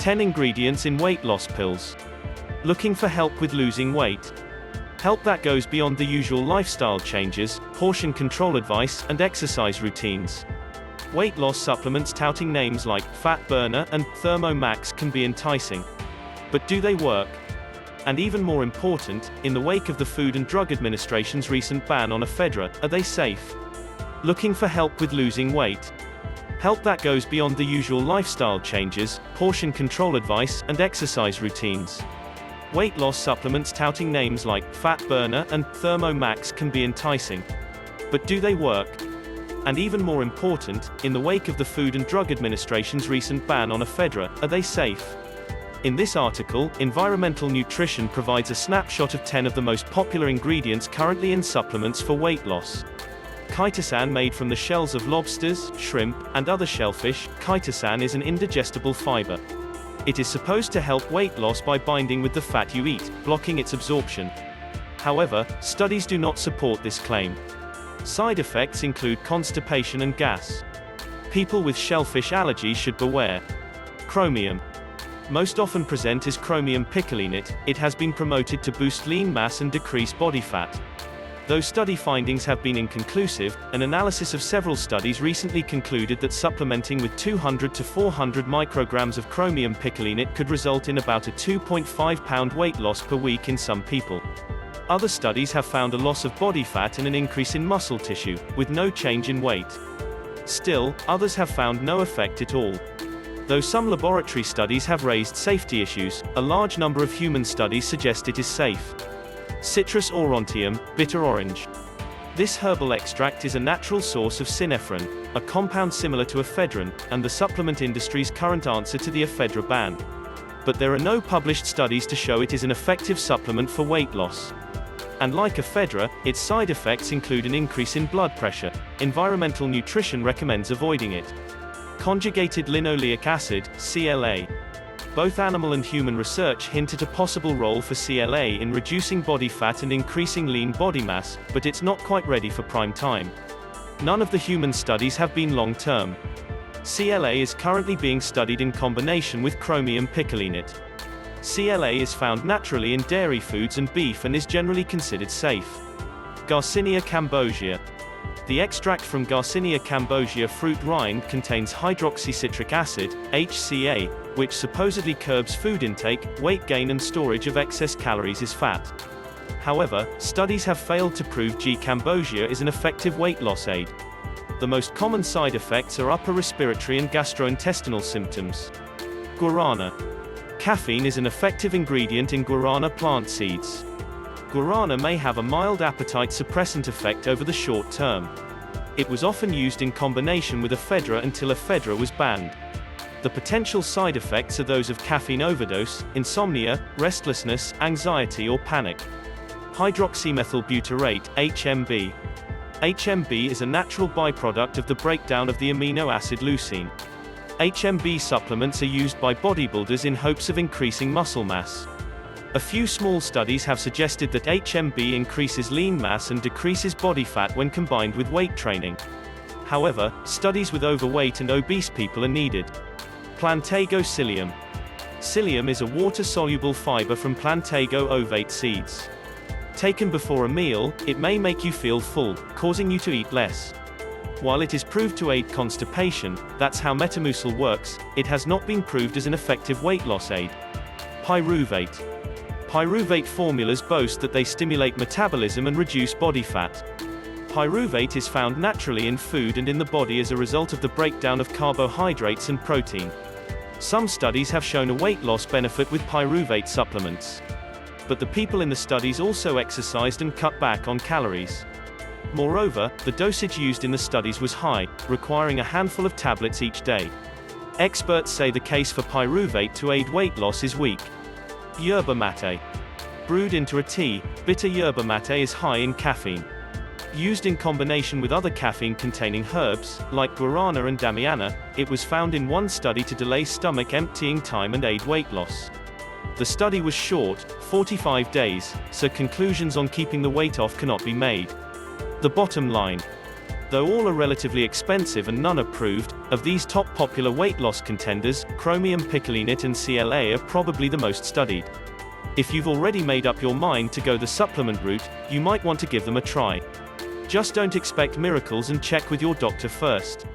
10 ingredients in weight loss pills. Looking for help with losing weight? Help that goes beyond the usual lifestyle changes, portion control advice, and exercise routines. Weight loss supplements touting names like Fat Burner and Thermo Max can be enticing. But do they work? And even more important, in the wake of the Food and Drug Administration's recent ban on ephedra, are they safe? Looking for help with losing weight? Help that goes beyond the usual lifestyle changes, portion control advice, and exercise routines. Weight loss supplements touting names like Fat Burner and Thermo Max can be enticing. But do they work? And even more important, in the wake of the Food and Drug Administration's recent ban on ephedra, are they safe? In this article, Environmental Nutrition provides a snapshot of 10 of the most popular ingredients currently in supplements for weight loss. Chitosan made from the shells of lobsters, shrimp, and other shellfish, chitosan is an indigestible fiber. It is supposed to help weight loss by binding with the fat you eat, blocking its absorption. However, studies do not support this claim. Side effects include constipation and gas. People with shellfish allergy should beware. Chromium. Most often present as chromium picolinate, it has been promoted to boost lean mass and decrease body fat. Though study findings have been inconclusive, an analysis of several studies recently concluded that supplementing with 200 to 400 micrograms of chromium picolinate could result in about a 2.5 pound weight loss per week in some people. Other studies have found a loss of body fat and an increase in muscle tissue, with no change in weight. Still, others have found no effect at all. Though some laboratory studies have raised safety issues, a large number of human studies suggest it is safe. Citrus Aurantium, bitter orange. This herbal extract is a natural source of synephrine, a compound similar to ephedrine, and the supplement industry's current answer to the ephedra ban. But there are no published studies to show it is an effective supplement for weight loss. And like ephedra, its side effects include an increase in blood pressure. Environmental Nutrition recommends avoiding it. Conjugated linoleic acid, CLA. Both animal and human research hint at a possible role for CLA in reducing body fat and increasing lean body mass, but it's not quite ready for prime time. None of the human studies have been long-term. CLA is currently being studied in combination with chromium picolinate. CLA is found naturally in dairy foods and beef and is generally considered safe. Garcinia Cambogia. The extract from Garcinia Cambogia fruit rind contains hydroxycitric acid, HCA, which supposedly curbs food intake, weight gain and storage of excess calories as fat. However, studies have failed to prove G. Cambogia is an effective weight loss aid. The most common side effects are upper respiratory and gastrointestinal symptoms. Guarana. Caffeine is an effective ingredient in guarana plant seeds. Guarana may have a mild appetite suppressant effect over the short term. It was often used in combination with ephedra until ephedra was banned. The potential side effects are those of caffeine overdose, insomnia, restlessness, anxiety or panic. Hydroxymethylbutyrate, HMB. HMB is a natural byproduct of the breakdown of the amino acid leucine. HMB supplements are used by bodybuilders in hopes of increasing muscle mass. A few small studies have suggested that HMB increases lean mass and decreases body fat when combined with weight training. However, studies with overweight and obese people are needed. Plantago Psyllium. Psyllium is a water-soluble fiber from Plantago ovate seeds. Taken before a meal, it may make you feel full, causing you to eat less. While it is proved to aid constipation, that's how Metamucil works, it has not been proved as an effective weight loss aid. Pyruvate. Pyruvate formulas boast that they stimulate metabolism and reduce body fat. Pyruvate is found naturally in food and in the body as a result of the breakdown of carbohydrates and protein. Some studies have shown a weight loss benefit with pyruvate supplements. But the people in the studies also exercised and cut back on calories. Moreover, the dosage used in the studies was high, requiring a handful of tablets each day. Experts say the case for pyruvate to aid weight loss is weak. Yerba mate. Brewed into a tea, bitter yerba mate is high in caffeine. Used in combination with other caffeine-containing herbs, like guarana and damiana, it was found in one study to delay stomach emptying time and aid weight loss. The study was short, 45 days, so conclusions on keeping the weight off cannot be made. The bottom line. Though all are relatively expensive and none approved, of these top popular weight loss contenders, chromium, picolinate and CLA are probably the most studied. If you've already made up your mind to go the supplement route, you might want to give them a try. Just don't expect miracles and check with your doctor first.